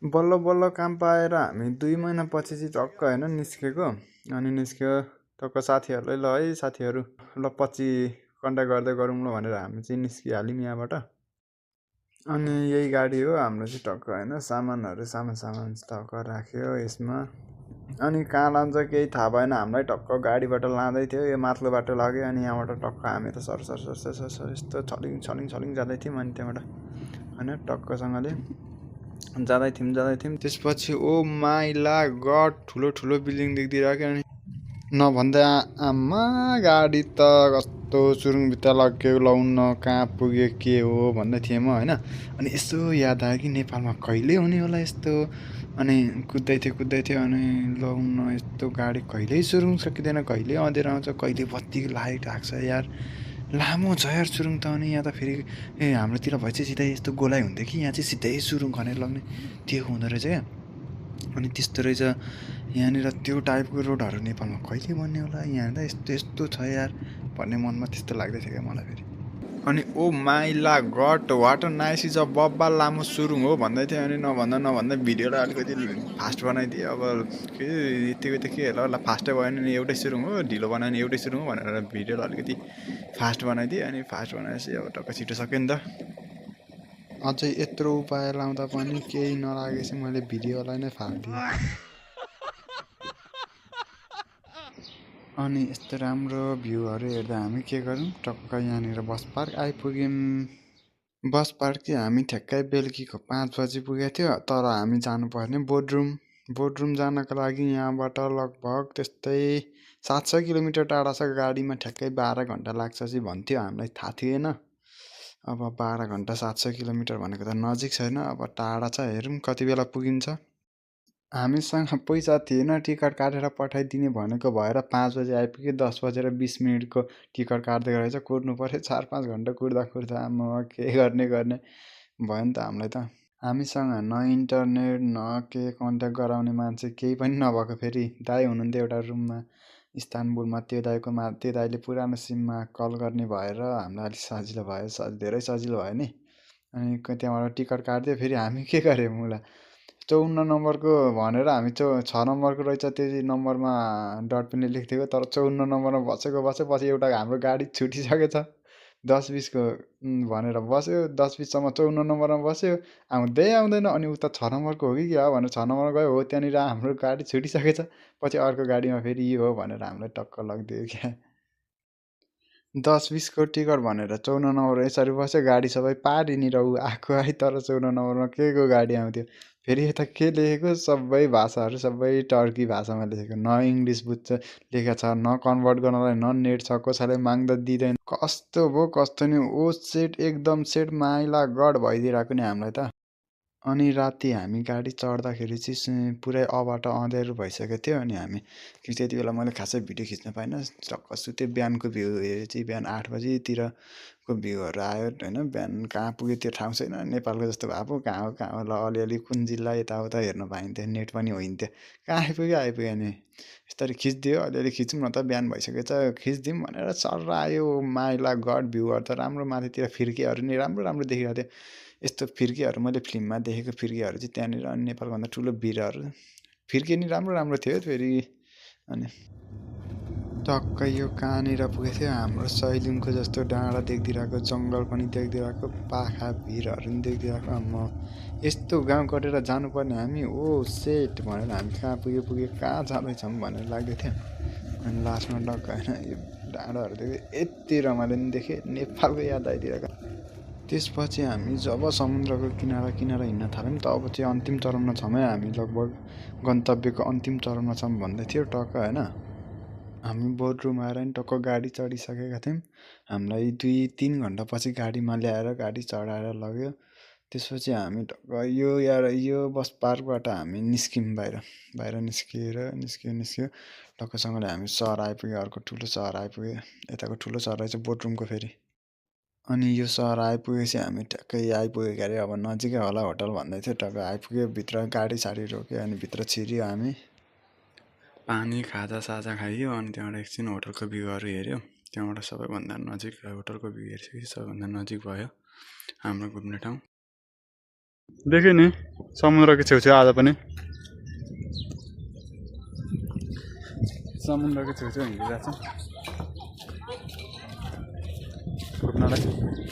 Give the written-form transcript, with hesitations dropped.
बल्ल बल्ल काम पाएर हामी 2 महिनापछि चाहिँ टक्क होइन निस्केको। अनि निस्क्यो टक्क साथीहरूलाई ल है साथीहरू ल पछि कन्ट्याक्ट गर्दै गरौँ ल भनेर हामी चाहिँ निस्किहाल्यौँ यहाँबाट। अनि यही गाडी हो हाम्रो चाहिँ टक्क होइन सामान टक्क राख्यो यसमा। अनि कहाँ लान्छ केही थाहा भएन हामीलाई। टक्क गाडीबाट लाँदै थियो यो माथिल्लो बाटो लाग्यो। अनि यहाँबाट टक्क हामी त सर यस्तो छलिङ जाँदै थियौँ। अनि त्यहाँबाट होइन टक्कसँगले जाँदै थियौँ। त्यसपछि ओ माइला गड ठुलो ठुलो बिल्डिङ देखिदिरहेको। अनि नभन्दै आम्मा गाडी त कस्तो सुरुङभित्र लग्यो लाउन कहाँ पुग्यो के हो भन्दै थिएँ म होइन। अनि यसो याद आयो कि नेपालमा कहिले हुने होला यस्तो। अनि कुद्दै थियो अनि लाउन यस्तो गाडी कहिल्यै सुरुङ सकिँदैन, कहिले अँध्यारो आउँछ, कहिले बत्तीको लाइट आएको यार। लामो छ यार सुरुङ त। अनि यहाँ त फेरि हाम्रोतिर भए चाहिँ सिधै यस्तो गोलाइ हुन्थ्यो कि यहाँ चाहिँ सिधै सुरुङ खनेर लग्ने त्यो हुँदो रहेछ क्या। अनि त्यस्तो रहेछ यहाँनिर। त्यो टाइपको रोडहरू नेपालमा कहिले बन्ने होला, यहाँ त यस्तो छ यार भन्ने मनमा त्यस्तो लाग्दै थियो क्या मलाई फेरि। अनि ओ माइला गड वाट अ नाइस इज अ बब्बा लामो सुरुङ हो भन्दै थियो। अनि नभन्दा भिडियोलाई अलिकति फास्ट बनाइदिएँ। अब के यतिको त के होला फास्टै भयो भने एउटै सुरुङ हो, ढिलो बनायो भने एउटै सुरुङ हो भनेर भिडियोलाई अलिकति फास्ट बनाइदिएँ। अनि फास्ट बनाएपछि अब टक्क छिटो सक्यो नि त। अझै यत्रो उपाय लाउँदा पनि केही नलागेपछि मैले भिडियोलाई नै फालिदिएँ। अनि यस्तो राम्रो भ्यूहरू हेर्दा हामी के गऱ्यौँ टक्क यहाँनिर बस पार्क आइपुग्यौँ। बस पार्क चाहिँ हामी ठ्याक्कै बेलुकीको 5 बजी पुगेको थियो। तर हामी जानुपर्ने बोर्डरुम जानको लागि यहाँबाट लगभग त्यस्तै 700 किलोमिटर टाढा छ। गाडीमा ठ्याक्कै 12 घन्टा लाग्छ चाहिँ भन्थ्यो, हामीलाई थाहा थिएन। अब 12 घन्टा 700 किलोमिटर भनेको त नजिक छैन, अब टाढा छ। हेरौँ कति बेला पुगिन्छ। हामीसँग पैसा थिएन टिकट काटेर पठाइदिने भनेको भएर 5 बजी आइपुग्यो। 10 बजेर 20 मिनटको टिकट काटिदिएको रहेछ। कुर्नु पऱ्यो 4-5 घन्टा कुर्दा आमा के गर्ने भयो नि त हामीलाई त। हामीसँग न इन्टरनेट न के कन्ट्याक्ट गराउने मान्छे केही पनि नभएको। फेरि दाइ हुनुहुन्थ्यो एउटा रुममा इस्तानबुलमा, त्यो दाइले पुरानो सिममा कल गर्ने भएर हामीलाई अलिक सजिलो भयो, धेरै सजिलो भयो नि। अनि त्यहाँबाट टिकट काटिदियो। फेरि हामी के गऱ्यौँ होला 54 नम्बरको भनेर हामी 6 नम्बरको रहेछ त्यो नम्बरमा डट पनि लेखिदिएको। तर 54 नम्बरमा बसेको पछि एउटा हाम्रो गाडी छुटिसकेछ 10-20को भनेर बस्यो। 10-20सम्म 54 नम्बरमा बस्यो, आउँदैन। अनि उता 6 नम्बरको हो कि क्या भनेर 6 नम्बरमा गयो, हो त्यहाँनिर हाम्रो गाडी छुटिसकेछ। पछि अर्को गाडीमा फेरि यो हो भनेर हामीलाई टक्क लगिदियो क्या। 10-20को टिकट भनेर 54 नम्बर यसरी बस्यो। गाडी सबै पारिनिर ऊ आएको तर 54 नम्बरमा के को गाडी आउँथ्यो। फेरि यता के लेखेको सबै भाषाहरू सबै टर्की भाषामा लेखेको, न इङ्ग्लिस बुझ्छ लेखेको छ, न कन्भर्ट गर्नलाई न नेट छ, कसैलाई माग्दा दिँदैन। कस्तो भयो कस्तो नि। ओ सेट एकदम सेट माइला गड भइदिइरहेको नि हामीलाई त। अनि राति हामी गाडी चढ्दाखेरि चाहिँ पुरै अबाटो अँध्यारो भइसकेको थियो। अनि हामी त्यति बेला मैले खासै भिडियो खिच्न पाइनँ, टक्क सुतेँ। बिहानको भ्यू हेरेँ चाहिँ बिहान 8 बजीतिरको भ्यूहरू आयो होइन। बिहान कहाँ पुग्यो त्यो ठाउँ छैन, नेपालको जस्तो भए पो कहाँ हो ल अलिअलि कुन जिल्ला यताउता हेर्न पाइन्थ्यो, नेट पनि होइन्थ्यो। कहाँ आइपुग्यो नि यस्तरी खिचिदियो। अलिअलि खिचौँ न त बिहान भइसकेछ खिचिदिउँ भनेर सर आयो। माइला गड भ्यूहरू त राम्रो, माथितिर फिर्केहरू नि राम्रो देखिरहेको थियो। यस्तो फिर्केहरू मैले फिल्ममा देखेको फिर्केहरू चाहिँ त्यहाँनिर। अनि नेपालभन्दा ठुलो भिरहरू फिर्के नि राम्रो थियो फेरि। अनि टक्कै यो कहाँनिर पुगेको थियो, हाम्रो सैलुङको जस्तो डाँडा देख्दिरहेको, जङ्गल पनि देख्दिरहेको, पाखा भिरहरू पनि देख्दिरहेको। म यस्तो गाउँ कटेर जानुपर्ने हामी, ओ सेट भनेर हामी कहाँ पुग्यो कहाँ जाँदैछौँ भनेर लाग्दै थियो। अनि लास्टमा टक्क होइन यो डाँडाहरू देख्यो, यति रमाइलो नि देखेँ, नेपालको याद आइदिरहेको। त्यसपछि हामी जब समुद्रको किनारा हिँड्न थाल्यौँ तब चाहिँ अन्तिम चरणमा छौँ है हामी। लगभग गन्तव्यको अन्तिम चरणमा छौँ भन्दै थियो टक्क होइन। हामी बोर्डरुम आएर नि टक्क गाडी चढिसकेका थियौँ। हामीलाई 2-3 घन्टापछि गाडीमा ल्याएर गाडी चढाएर लग्यो। त्यसपछि हामी टक्क यो बस पार्कबाट हामी निस्क्यौँ बाहिर निस्क्यो टक्कसँगले हामी सहर आइपुग्यो। अर्को ठुलो सहर आइपुग्यो। यताको ठुलो सहर रहेछ बोर्डरुमको फेरि। अनि यो सहर आइपुगेपछि हामी ट्याक्कै आइपुगेको अरे अब नजिकै होला होटल भन्दै थियो। टक्क आइपुग्यो भित्र, गाडी साडी रोक्यो। अनि भित्र छिर्यो हामी, पानी खाजासाजा खाइयो। अनि त्यहाँबाट एकछिन होटलको भ्यूहरू हेऱ्यो। त्यहाँबाट सबैभन्दा नजिक होटलको भ्यू हेरिसकेपछि सबैभन्दा नजिक भयो हाम्रो घुम्ने ठाउँ। देखेँ नि समुद्रको छेउछेउ आज पनि समुद्रको छेउछेउ हिँडिरहेको छ घुम्नलाई